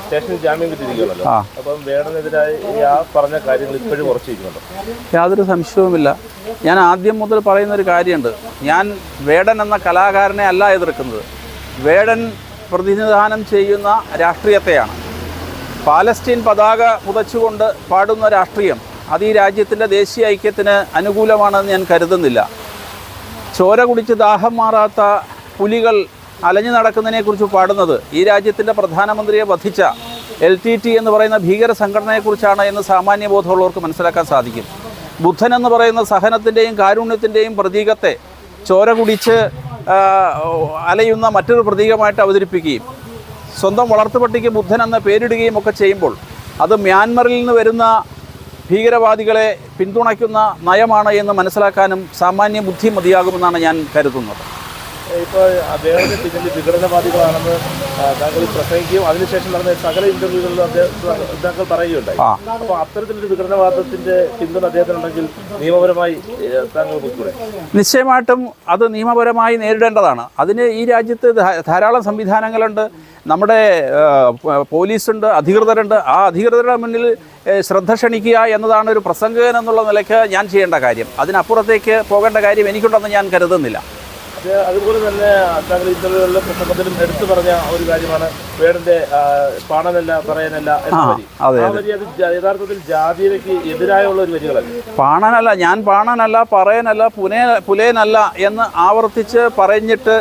സ്റ്റേഷനിൽ ജാമ്യം കിട്ടിയിരിക്കുകയാണല്ലോ. അപ്പം വേടനെതിരായി ആ പറഞ്ഞ കാര്യങ്ങൾ ഇപ്പോഴും ഉറച്ചിരിക്കുന്നുണ്ടോ? യാതൊരു സംശയവുമില്ല. ഞാൻ ആദ്യം മുതൽ പറയുന്നൊരു കാര്യമുണ്ട്. ഞാൻ വേടൻ എന്ന കലാകാരനെ അല്ല എതിർക്കുന്നത്. വേടൻ പ്രതിനിധാനം ചെയ്യുന്ന രാഷ്ട്രീയത്തെയാണ്. പാലസ്തീൻ പതാക പുതച്ചുകൊണ്ട് പാടുന്ന രാഷ്ട്രീയം അത് ഈ രാജ്യത്തിൻ്റെ ദേശീയ ഐക്യത്തിന് അനുകൂലമാണെന്ന് ഞാൻ കരുതുന്നില്ല. ചോര കുടിച്ച് ദാഹം മാറാത്ത പുലികൾ അലഞ്ഞു നടക്കുന്നതിനെക്കുറിച്ച് പാടുന്നത് ഈ രാജ്യത്തിൻ്റെ പ്രധാനമന്ത്രിയെ വധിച്ച LTT എന്ന് പറയുന്ന ഭീകര സംഘടനയെക്കുറിച്ചാണ് എന്ന് സാമാന്യബോധമുള്ളവർക്ക് മനസ്സിലാക്കാൻ സാധിക്കും. ബുദ്ധൻ എന്ന് പറയുന്ന സഹനത്തിൻ്റെയും കാരുണ്യത്തിൻ്റെയും പ്രതീകത്തെ ചോര കുടിച്ച് അലയുന്ന മറ്റൊരു പ്രതീകമായിട്ട് അവതരിപ്പിക്കുകയും സ്വന്തം വളർത്തുപട്ടിക്ക് ബുദ്ധൻ എന്ന പേരിടുകയും ഒക്കെ ചെയ്യുമ്പോൾ അത് മ്യാൻമറിൽ നിന്ന് വരുന്ന ഭീകരവാദികളെ പിന്തുണയ്ക്കുന്ന നയമാണ് എന്ന് മനസ്സിലാക്കാനും സാമാന്യ ബുദ്ധി മതിയാകുമെന്നാണ് ഞാൻ കരുതുന്നത്. ഇപ്പോൾ അദ്ദേഹത്തെ പിന്നിൽ വിഘടനവാദികളാണെന്ന് താങ്കൾ പ്രസംഗിക്കുകയും അതിനുശേഷം നടന്ന സകല ഇന്റർവ്യൂകളിലും താങ്കൾ പറയുകയുണ്ടായി. അപ്പോൾ അത്തരത്തിലൊരു വിഘടനവാദത്തിന്റെ പിന്തുണ അദ്ദേഹത്തിനുണ്ടെങ്കിൽ നിയമപരമായി താങ്കൾ കൂടെ നിശ്ചയമായിട്ടും അത് നിയമപരമായി നേരിടേണ്ടതാണ്. അതിന് ഈ രാജ്യത്ത് ധാരാളം സംവിധാനങ്ങളുണ്ട്. നമ്മുടെ പോലീസുണ്ട്, അധികൃതരുണ്ട്. ആ അധികൃതരുടെ മുന്നിൽ ശ്രദ്ധ ക്ഷണിക്കുക എന്നതാണ് ഒരു പ്രസംഗകൻ എന്നുള്ള നിലയ്ക്ക് ഞാൻ ചെയ്യേണ്ട കാര്യം. അതിനപ്പുറത്തേക്ക് പോകേണ്ട കാര്യം എനിക്കുണ്ടെന്ന് ഞാൻ കരുതുന്നില്ല. അതുപോലെ തന്നെ താങ്കൾ ഇന്റർവ്യൂകളിലും പ്രസംഗത്തിലും എടുത്തു പറഞ്ഞ ഒരു കാര്യമാണ് വേടന്റെ പാണനല്ല പറയാനല്ല എന്ന വരി. ആ വരി അത് യഥാർത്ഥത്തിൽ ജാതിക്ക് എതിരായുള്ള ഒരു വരികളല്ല. പാണനല്ല, ഞാൻ പാണനല്ല, പറയാനല്ല, പുലേനല്ല എന്ന് ആവർത്തിച്ച് പറഞ്ഞിട്ട്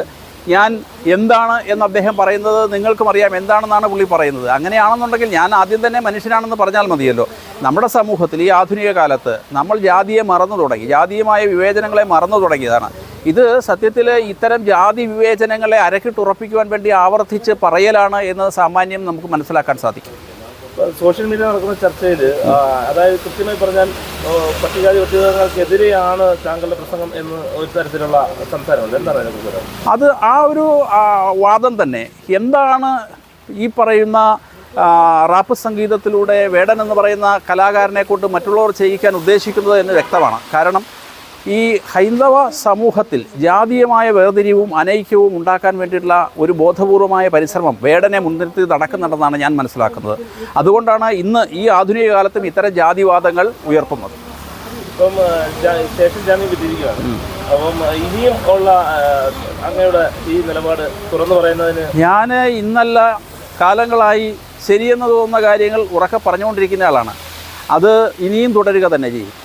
ഞാൻ എന്താണ് എന്ന് അദ്ദേഹം പറയുന്നത് നിങ്ങൾക്കും അറിയാം. എന്താണെന്നാണ് പുള്ളി പറയുന്നത്. അങ്ങനെയാണെന്നുണ്ടെങ്കിൽ ഞാൻ ആദ്യം തന്നെ മനുഷ്യനാണെന്ന് പറഞ്ഞാൽ മതിയല്ലോ. നമ്മുടെ സമൂഹത്തിൽ ഈ ആധുനിക കാലത്ത് നമ്മൾ ജാതിയെ മറന്നു തുടങ്ങി, ജാതീയമായ വിവേചനങ്ങളെ മറന്നു തുടങ്ങിയതാണ്. ഇത് സത്യത്തിൽ ഇത്തരം ജാതി വിവേചനങ്ങളെ അരക്കിട്ടുറപ്പിക്കുവാൻ വേണ്ടി ആവർത്തിച്ച് പറയലാണ് എന്ന് സാമാന്യം നമുക്ക് മനസ്സിലാക്കാൻ സാധിക്കും. സോഷ്യൽ മീഡിയ നടക്കുന്ന ചർച്ചയിൽ അതായത് കൃത്യമായി പറഞ്ഞാൽ പട്ടികജാതി പട്ടികവർഗ്ഗങ്ങൾക്കെതിരെയാണ് താങ്കളുടെ പ്രസംഗം എന്ന് ഒരു തരത്തിലുള്ള സംസാരമുണ്ട്. എന്താണ് അതിനെക്കുറിച്ച്? അത് ആ ഒരു വാദം തന്നെ. എന്താണ് ഈ പറയുന്ന റാപ്പ് സംഗീതത്തിലൂടെ വേടൻ എന്ന് പറയുന്ന കലാകാരനെ കൊണ്ട് മറ്റുള്ളവർ ചെയ്യിക്കാൻ ഉദ്ദേശിക്കുന്നത് എന്ന് വ്യക്തമാണ്. കാരണം ഈ ഹൈന്ദവ സമൂഹത്തിൽ ജാതീയമായ വേർതിരിവും അനൈക്യവും ഉണ്ടാക്കാൻ വേണ്ടിയിട്ടുള്ള ഒരു ബോധപൂർവമായ പരിശ്രമം വേടനെ മുൻനിർത്തി നടക്കുന്നുണ്ടെന്നാണ് ഞാൻ മനസ്സിലാക്കുന്നത്. അതുകൊണ്ടാണ് ഇന്ന് ഈ ആധുനിക കാലത്തും ഇത്തരം ജാതിവാദങ്ങൾ ഉയർത്തുന്നത്. ഇപ്പം സ്റ്റേഷൻ ജാമ്യം കിട്ടിയിരിക്കുകയാണ്. അപ്പം ഇനിയും ഉള്ള അങ്ങയുടെ ഈ നിലപാട് തുറന്നു പറയുന്നതിന് ഞാൻ ഇന്നല്ല കാലങ്ങളായി ശരിയെന്ന് തോന്നുന്ന കാര്യങ്ങൾ ഉറക്കെ പറഞ്ഞുകൊണ്ടിരിക്കുന്ന ആളാണ്. അത് ഇനിയും തുടരുക തന്നെ ചെയ്യും.